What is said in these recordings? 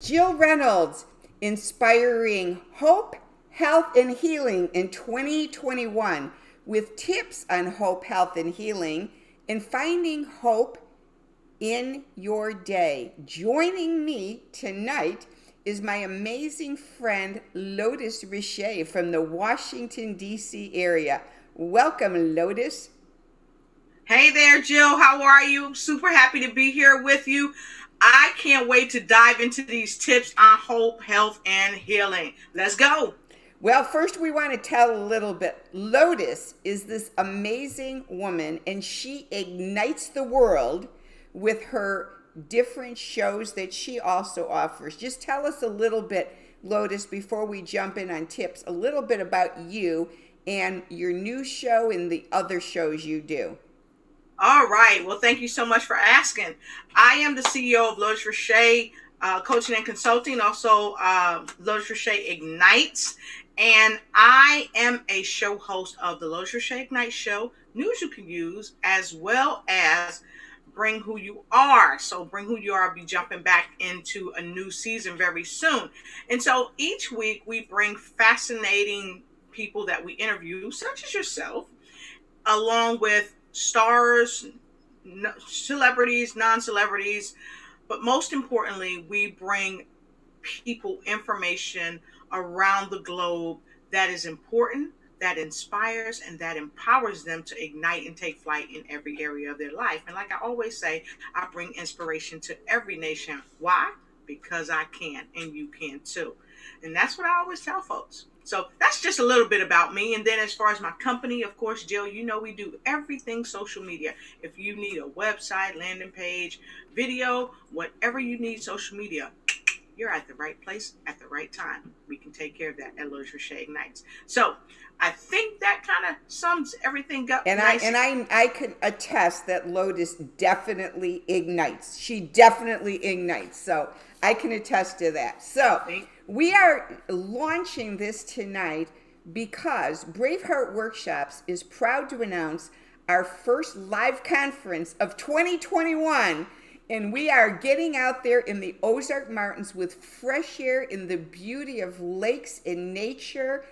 Jill Reynolds, inspiring hope, health, and healing in 2021 with tips on hope, health, and healing and finding hope in your day. Joining me tonight is my amazing friend Lotus Richey from the Washington, D.C. area. Welcome, Lotus. Hey there, Jill. How are you? Super happy to be here with you. I can't wait to dive into these tips on hope, health, and healing. Let's go. Well, first, we want to tell a little bit. Lotus is this amazing woman, and she ignites the world with her different shows that she also offers. Just tell us a little bit, Lotus, before we jump in on tips, a little bit about you and your new show and the other shows you do. All right. Well, thank you so much for asking. I am the CEO of Lotus Richey Coaching and Consulting, also Lotus Richey Ignites. And I am a show host of the Lotus Richey Ignite show, news you can use, as well as Bring Who You Are. So Bring Who You Are will be jumping back into a new season very soon. And so each week we bring fascinating people that we interview, such as yourself, along with stars, celebrities, non-celebrities, but most importantly, we bring people information around the globe that is important, that inspires, and that empowers them to ignite and take flight in every area of their life. And like I always say, I bring inspiration to every nation. Why? Because I can, and you can too. And that's what I always tell folks. So that's just a little bit about me. And then as far as my company, of course, Jill, you know we do everything social media. If you need a website, landing page, video, whatever you need social media, you're at the right place at the right time. We can take care of that at Lotus Richey Ignites. So I think that kind of sums everything up. And nice. I can attest that Lotus definitely ignites. She definitely ignites. So I can attest to that. So we are launching this tonight because Braveheart Workshops is proud to announce our first live conference of 2021. And we are getting out there in the Ozark Mountains with fresh air in the beauty of lakes and nature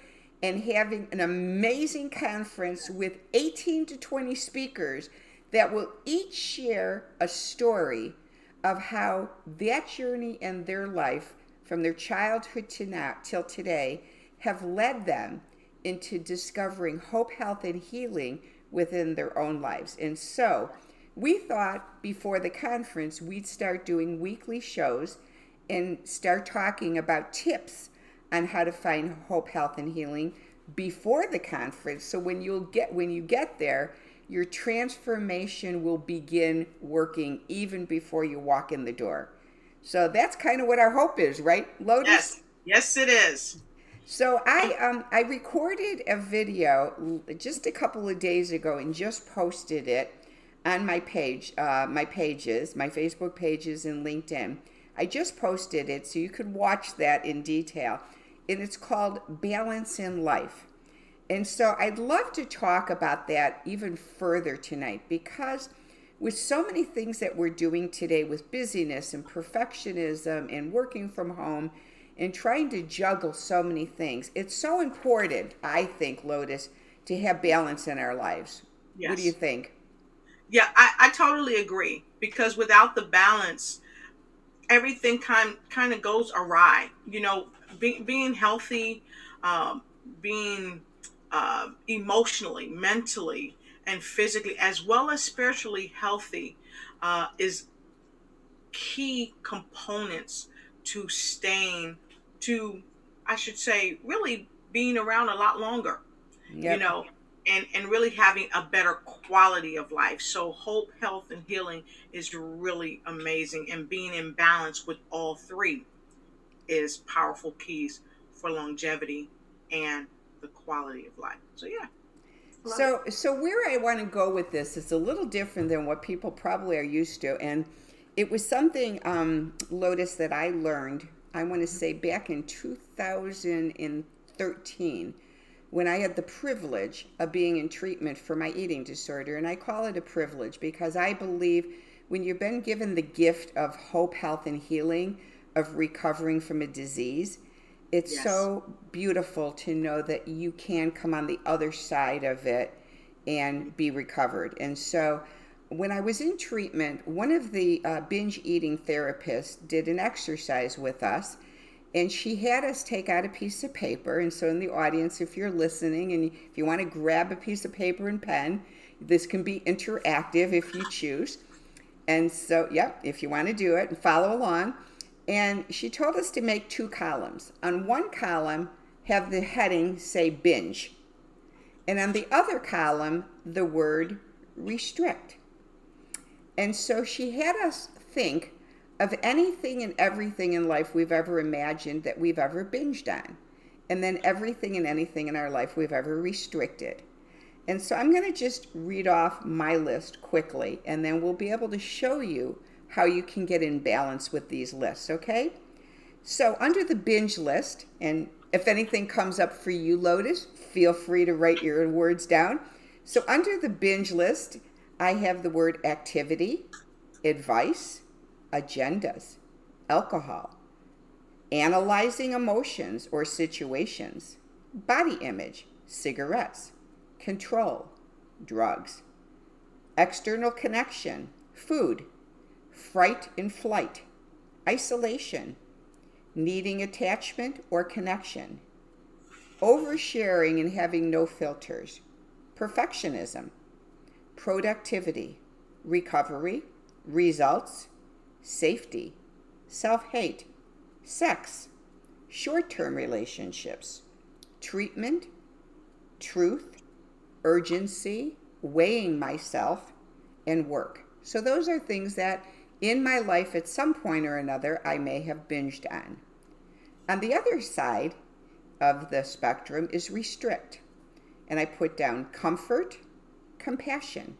and having an amazing conference with 18 to 20 speakers that will each share a story of how that journey and their life from their childhood to now till today have led them into discovering hope, health, and healing within their own lives. And so we thought before the conference we'd start doing weekly shows and start talking about tips on how to find hope, health, and healing before the conference. So when you get there, your transformation will begin working even before you walk in the door. So that's kind of what our hope is, right, Lotus? Yes, it is. So I recorded a video just a couple of days ago and just posted it on my page, my Facebook pages and LinkedIn. I just posted it so you could watch that in detail. And it's called Balance in Life. And so I'd love to talk about that even further tonight because with so many things that we're doing today with busyness and perfectionism and working from home and trying to juggle so many things, it's so important, I think, Lotus, to have balance in our lives. Yes. What do you think? Yeah, I totally agree because without the balance, everything kind of goes awry. You know, being healthy, being emotionally, mentally, and physically, as well as spiritually healthy, is key components to staying, to, I should say, really being around a lot longer. Yep. You know, and really having a better quality of life. So hope, health, and healing is really amazing. And being in balance with all three is powerful keys for longevity and the quality of life. So yeah. So where I want to go with this is a little different than what people probably are used to. And it was something, Lotus, that I learned, I want to say back in 2013, when I had the privilege of being in treatment for my eating disorder. And I call it a privilege because I believe when you've been given the gift of hope, health, and healing, of recovering from a disease, it's Yes. so beautiful to know that you can come on the other side of it and be recovered. And so when I was in treatment, one of the binge eating therapists did an exercise with us, and she had us take out a piece of paper. And so in the audience, if you're listening and if you want to grab a piece of paper and pen, this can be interactive if you choose. And so, yep, if you want to do it and follow along. And she told us to make 2 columns. On one column, have the heading say binge. And on the other column, the word restrict. And so she had us think of anything and everything in life we've ever imagined that we've ever binged on. And then everything and anything in our life we've ever restricted. And so I'm going to just read off my list quickly, and then we'll be able to show you how you can get in balance with these lists, okay? So under the binge list, and if anything comes up for you, Lotus, feel free to write your words down. So under the binge list, I have the word activity, advice, agendas, alcohol, analyzing emotions or situations, body image, cigarettes, control, drugs, external connection, food, fright and flight, isolation, needing attachment or connection, oversharing and having no filters, perfectionism, productivity, recovery, results, safety, self-hate, sex, short-term relationships, treatment, truth, urgency, weighing myself, and work. So those are things that in my life at some point or another I may have binged on. On the other side of the spectrum is restrict. And I put down comfort, compassion,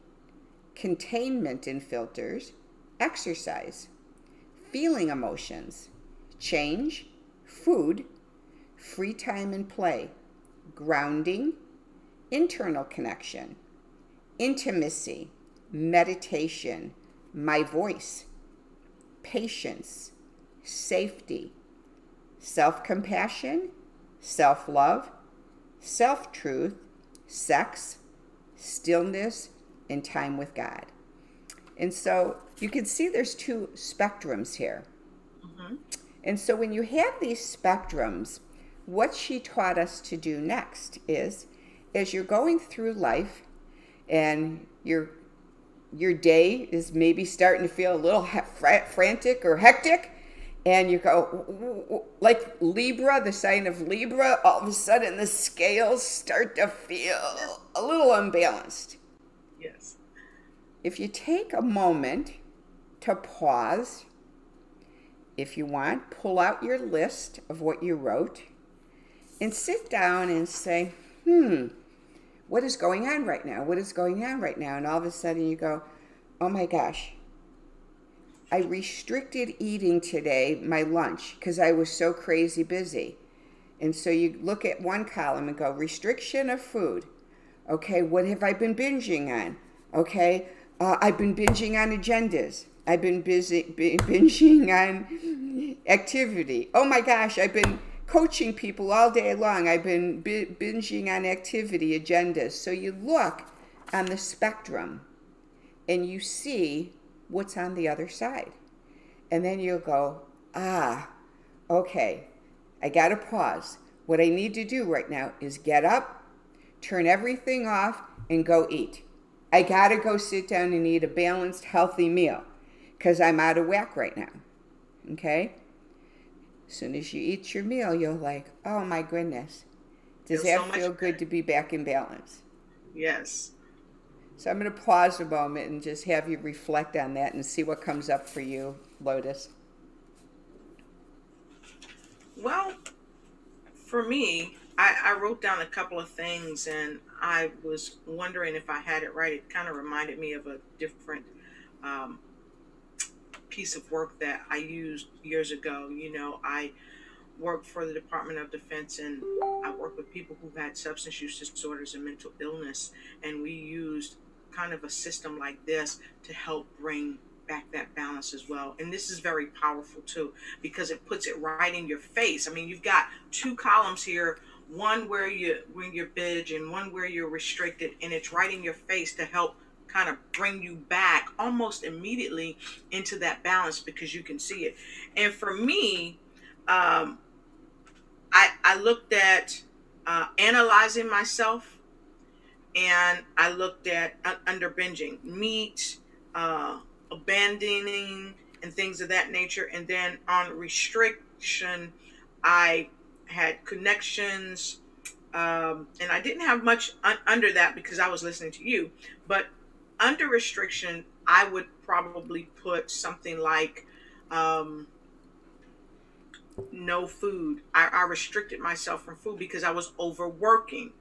containment and filters, exercise, feeling emotions, change, food, free time and play, grounding, internal connection, intimacy, meditation, my voice, patience, safety, self-compassion, self-love, self-truth, sex, stillness, and time with God. And so you can see there's 2 spectrums here. Mm-hmm. And so when you have these spectrums, what she taught us to do next is, as you're going through life and your day is maybe starting to feel a little frantic or hectic, and you go, like Libra, the sign of Libra, all of a sudden the scales start to feel a little unbalanced. Yes. If you take a moment to pause, if you want, pull out your list of what you wrote and sit down and say, what is going on right now? What is going on right now? And all of a sudden you go, oh my gosh, I restricted eating today, my lunch, because I was so crazy busy. And so you look at one column and go, restriction of food. Okay, what have I been binging on? Okay, I've been binging on agendas. I've been binging on activity. Oh my gosh, I've been coaching people all day long. I've been binging on activity agendas. So you look on the spectrum and you see what's on the other side. And then you'll go, okay, I got to pause. What I need to do right now is get up, turn everything off, and go eat. I got to go sit down and eat a balanced, healthy meal because I'm out of whack right now. Okay? As soon as you eat your meal, you're like, oh my goodness. Does that feel good to be back in balance? Yes. So I'm going to pause a moment and just have you reflect on that and see what comes up for you, Lotus. Well, for me, I wrote down a couple of things and I was wondering if I had it right. It kind of reminded me of a different piece of work that I used years ago. You know, I worked for the Department of Defense and I worked with people who had substance use disorders and mental illness. And we used kind of a system like this to help bring back that balance as well. And this is very powerful too, because it puts it right in your face. I mean, you've got two columns here, one where you're binge and one where you're restricted, and it's right in your face to help kind of bring you back almost immediately into that balance because you can see it. And for me, I looked at analyzing myself, and I looked at under binging, meat, abandoning, and things of that nature. And then on restriction, I had connections, and I didn't have much under that because I was listening to you. But under restriction, I would probably put something like no food. I restricted myself from food because I was overworking,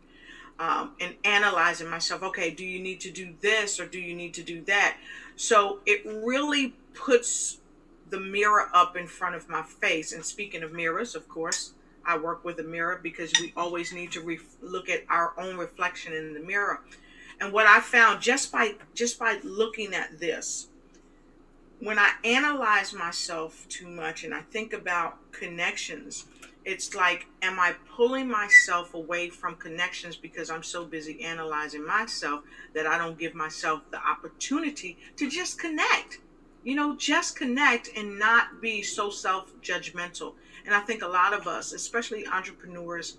and analyzing myself. Okay, do you need to do this or do you need to do that? So it really puts the mirror up in front of my face. And speaking of mirrors, of course, I work with a mirror because we always need to look at our own reflection in the mirror. And what I found just by looking at this, when I analyze myself too much and I think about connections, it's like, am I pulling myself away from connections because I'm so busy analyzing myself that I don't give myself the opportunity to just connect? Just connect and not be so self-judgmental. And I think a lot of us, especially entrepreneurs,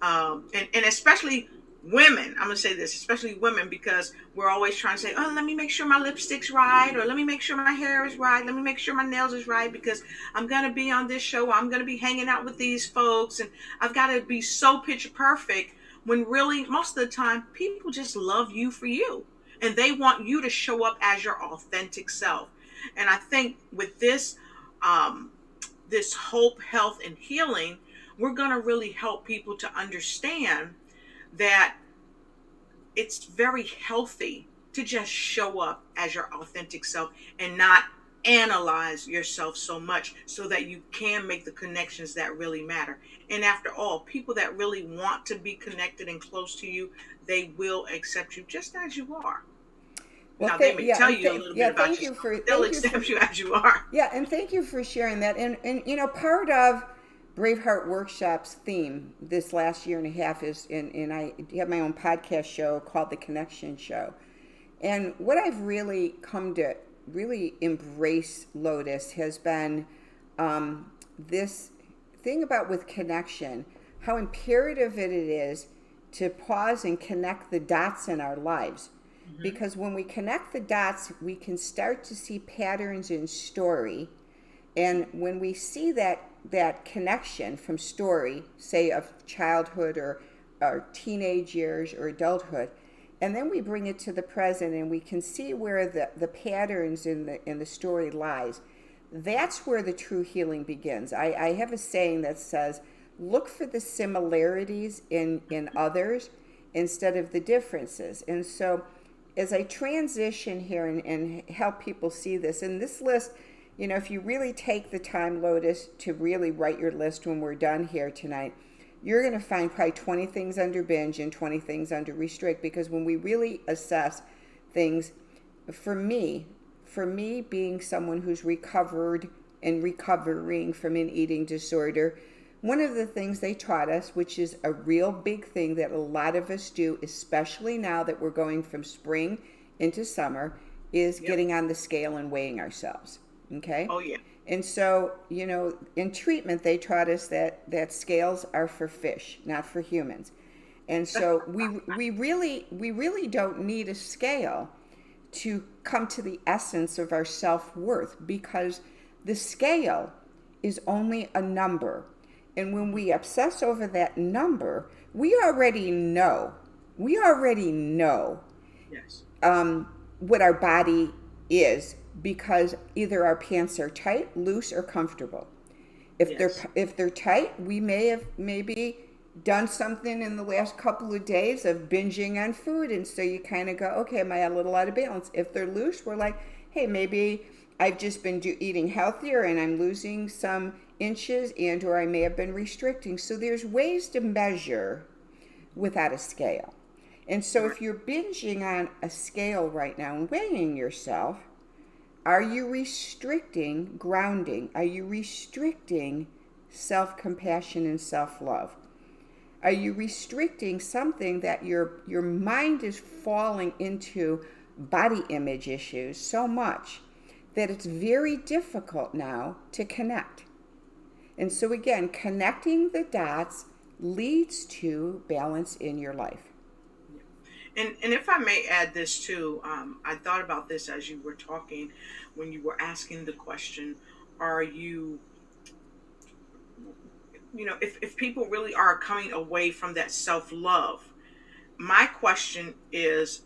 and especially women, I'm going to say this, especially women, because we're always trying to say, oh, let me make sure my lipstick's right, or let me make sure my hair is right, let me make sure my nails is right, because I'm going to be on this show, or I'm going to be hanging out with these folks, and I've got to be so picture perfect, when really, most of the time, people just love you for you, and they want you to show up as your authentic self. And I think with this, this hope, health, and healing, we're going to really help people to understand that it's very healthy to just show up as your authentic self and not analyze yourself so much, so that you can make the connections that really matter. And after all, people that really want to be connected and close to you, they will accept you just as you are. Well, now, they may tell you a little bit about yourself. They'll accept you as you are. Yeah, and thank you for sharing that. And part of Braveheart Workshop's theme this last year and a half is, and I have my own podcast show called The Connection Show. And what I've really come to really embrace, Lotus, has been this thing about with connection, how imperative it is to pause and connect the dots in our lives. Mm-hmm. Because when we connect the dots, we can start to see patterns in story. And when we see that connection from story, say of childhood or teenage years or adulthood, and then we bring it to the present and we can see where the patterns in the story lies, that's where the true healing begins. I have a saying that says, look for the similarities in others instead of the differences. And so as I transition here and help people see this, in this list, if you really take the time, Lotus, to really write your list when we're done here tonight, you're going to find probably 20 things under binge and 20 things under restrict. Because when we really assess things, for me being someone who's recovered and recovering from an eating disorder, one of the things they taught us, which is a real big thing that a lot of us do, especially now that we're going from spring into summer, is getting on the scale and weighing ourselves. Okay? Oh, yeah. And so, in treatment, they taught us that scales are for fish, not for humans. And so we really don't need a scale to come to the essence of our self-worth, because the scale is only a number. And when we obsess over that number, we already know. Yes. What our body is, because either our pants are tight, loose, or comfortable. If they're tight, we may have maybe done something in the last couple of days of binging on food, and so you kind of go, okay, am I a little out of balance? If they're loose, we're like, hey, maybe I've just been eating healthier and I'm losing some inches, and or I may have been restricting. So there's ways to measure without a scale. And so if you're binging on a scale right now and weighing yourself, Are you restricting grounding? Are you restricting self-compassion and self-love? Are you restricting something that your mind is falling into body image issues so much that it's very difficult now to connect? And so again, connecting the dots leads to balance in your life. And if I may add this too, I thought about this as you were talking, when you were asking the question, are you, if people really are coming away from that self-love, my question is,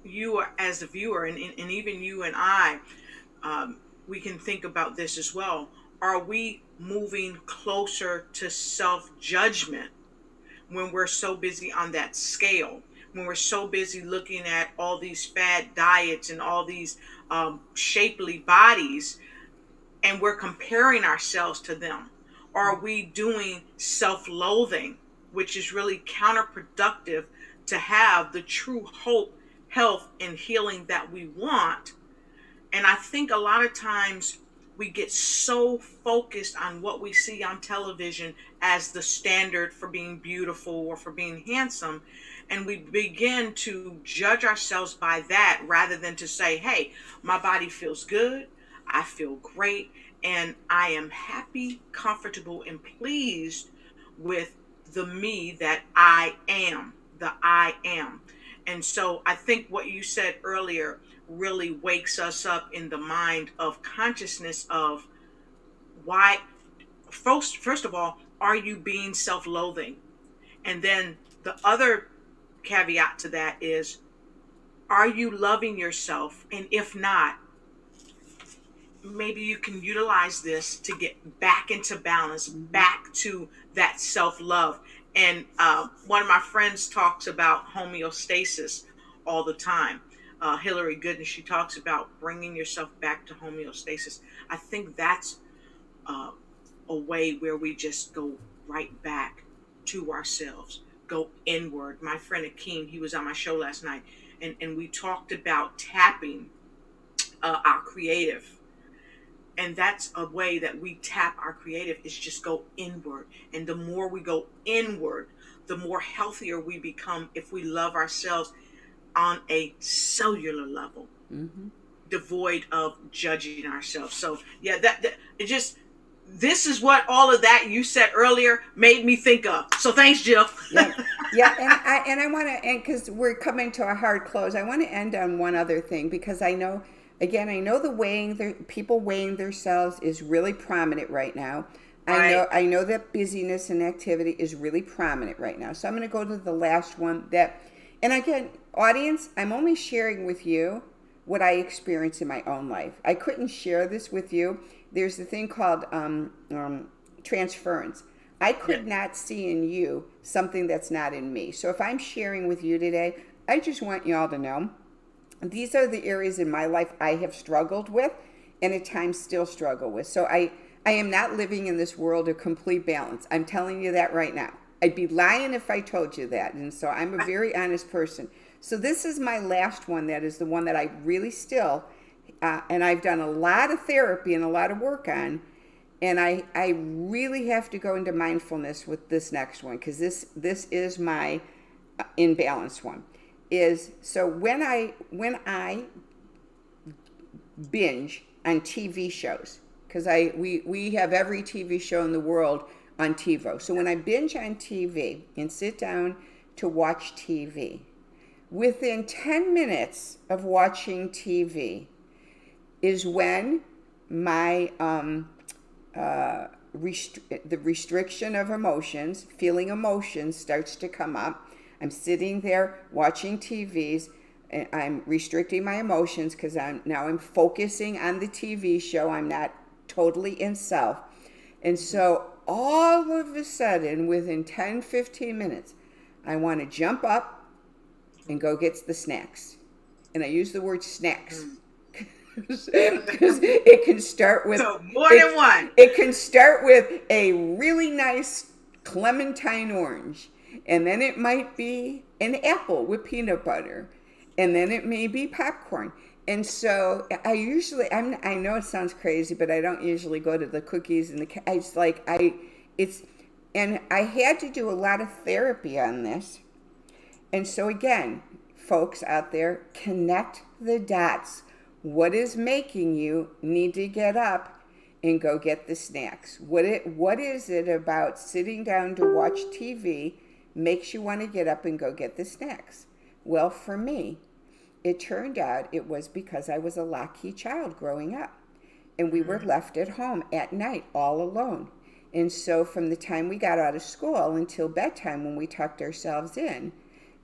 you as the viewer, and even you and I, we can think about this as well. Are we moving closer to self-judgment when we're so busy on that scale? When we're so busy looking at all these fad diets and all these shapely bodies, and we're comparing ourselves to them? Or are we doing self-loathing, which is really counterproductive to have the true hope, health, and healing that we want? And I think a lot of times we get so focused on what we see on television as the standard for being beautiful or for being handsome, and we begin to judge ourselves by that rather than to say, hey, my body feels good, I feel great, and I am happy, comfortable, and pleased with the me that I am, the I am. And so I think what you said earlier really wakes us up in the mind of consciousness of why, first of all, are you being self-loathing? And then the other caveat to that is, are you loving yourself? And if not, maybe you can utilize this to get back into balance, back to that self-love. And one of my friends talks about homeostasis all the time. Hillary Gooden, she talks about bringing yourself back to homeostasis. I think that's a way where we just go right back to ourselves, go inward. My friend Akeem, he was on my show last night, and we talked about tapping our creative. And that's a way that we tap our creative, is just go inward. And the more we go inward, the more healthier we become if we love ourselves on a cellular level, devoid of judging ourselves. So yeah, that it just, this is what all of that you said earlier made me think of. So thanks, Jill. Yeah, and I want to, and because we're coming to a hard close, I want to end on one other thing, because I know, again, I know people weighing themselves is really prominent right now. Right. I know that busyness and activity is really prominent right now. So I'm going to go to the last one and again, audience, I'm only sharing with you what I experience in my own life. I couldn't share this with you. There's a thing called transference. I could not see in you something that's not in me. So if I'm sharing with you today, I just want you all to know these are the areas in my life I have struggled with and at times still struggle with. So I am not living in this world of complete balance. I'm telling you that right now. I'd be lying if I told you that. And so I'm a very honest person. So this is my last one. That is the one that I really still, and I've done a lot of therapy and a lot of work on. And I really have to go into mindfulness with this next one, because this is my imbalanced one. Is so when I binge on TV shows, because we have every TV show in the world on TiVo. So when I binge on TV and sit down to watch TV, within 10 minutes of watching TV is when my the restriction of emotions, feeling emotions, starts to come up. I'm sitting there watching TVs, and I'm restricting my emotions because I'm focusing on the TV show. I'm not totally in self. And so all of a sudden, within 10, 15 minutes, I want to jump up and go get the snacks. And I use the word snacks because it can start with more than one. It can start with a really nice clementine orange, and then it might be an apple with peanut butter, and then it may be popcorn. And so I know it sounds crazy, but I don't usually go to the cookies and I just like, and I had to do a lot of therapy on this. And so again, folks out there, connect the dots. What is making you need to get up and go get the snacks? What is it about sitting down to watch TV makes you want to get up and go get the snacks? Well, for me, it turned out it was because I was a latchkey child growing up. And we were left at home at night all alone. And so from the time we got out of school until bedtime when we tucked ourselves in,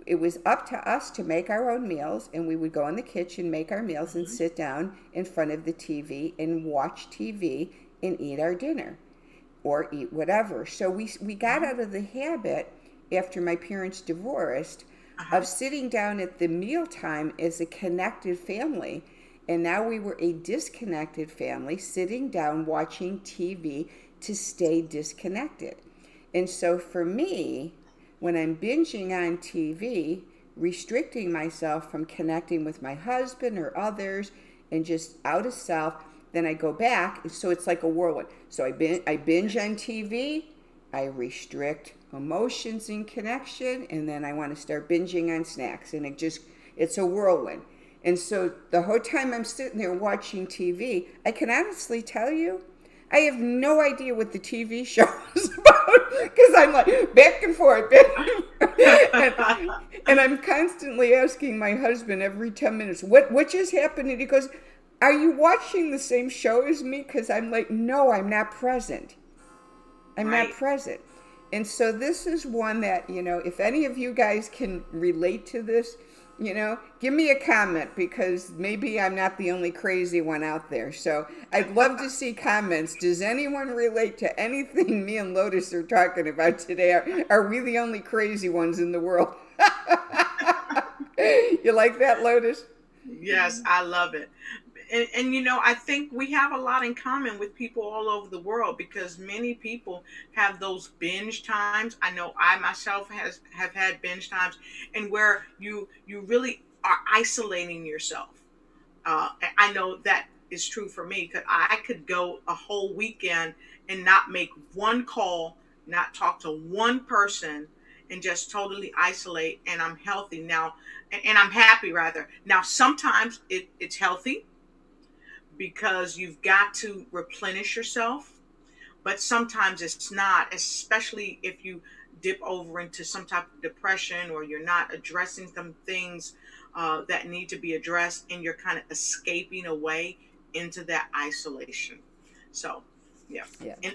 it was up to us to make our own meals, and we would go in the kitchen, make our meals, and sit down in front of the TV and watch TV and eat our dinner or eat whatever. So we got out of the habit after my parents divorced of sitting down at the mealtime as a connected family. And now we were a disconnected family sitting down watching TV to stay disconnected. And so for me, when I'm binging on TV, restricting myself from connecting with my husband or others and just out of self, then I go back. So it's like a whirlwind. So I binge on TV, I restrict emotions and connection, and then I want to start binging on snacks. And it's a whirlwind. And so the whole time I'm sitting there watching TV, I can honestly tell you, I have no idea what the TV show is about because I'm like back and forth. And I'm constantly asking my husband every 10 minutes, what just happened? And he goes, are you watching the same show as me? Because I'm like, no, I'm not present. I'm not present. And so this is one that, if any of you guys can relate to this, give me a comment because maybe I'm not the only crazy one out there. So I'd love to see comments. Does anyone relate to anything me and Lotus are talking about today? Are we the only crazy ones in the world? You like that, Lotus? Yes, I love it. And I think we have a lot in common with people all over the world because many people have those binge times. I know I myself have had binge times, and where you really are isolating yourself. I know that is true for me because I could go a whole weekend and not make one call, not talk to one person, and just totally isolate, and I'm healthy now, and I'm happy rather. Now, sometimes it's healthy because you've got to replenish yourself, but sometimes it's not, especially if you dip over into some type of depression or you're not addressing some things that need to be addressed, and you're kind of escaping away into that isolation. So yeah.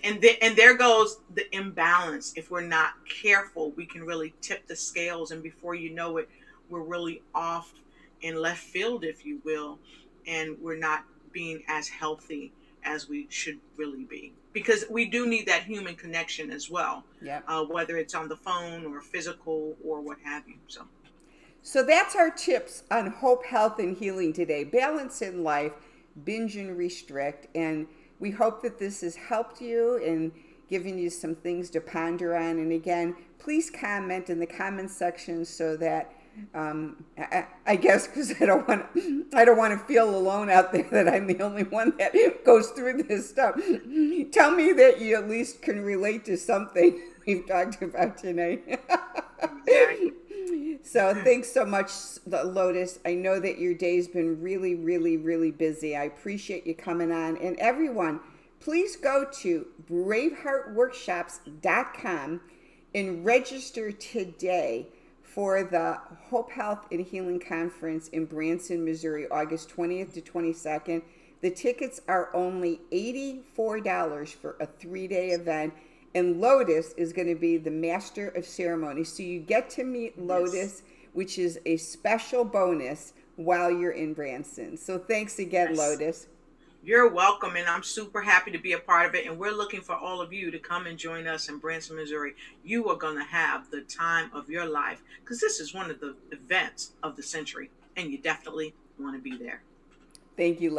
And there goes the imbalance. If we're not careful, we can really tip the scales, and before you know it, we're really off in left field, if you will, and we're not being as healthy as we should really be, because we do need that human connection as well. Whether it's on the phone or physical or what have you. So that's our tips on hope, health, and healing today. Balance in life, binge and restrict. And we hope that this has helped you and given you some things to ponder on. And again, please comment in the comment section so that I guess because I don't want to feel alone out there that I'm the only one that goes through this stuff. Tell me that you at least can relate to something we've talked about tonight. So thanks so much, Lotus. I know that your day's been really, really, really busy. I appreciate you coming on. And everyone, please go to braveheartworkshops.com and register today for the Hope, Health, and Healing Conference in Branson, Missouri, August 20th to 22nd. The tickets are only $84 for a 3-day event, and Lotus is going to be the master of ceremonies. So you get to meet Lotus, which is a special bonus while you're in Branson. So thanks again, Lotus. You're welcome, and I'm super happy to be a part of it, and we're looking for all of you to come and join us in Branson, Missouri. You are going to have the time of your life because this is one of the events of the century, and you definitely want to be there. Thank you.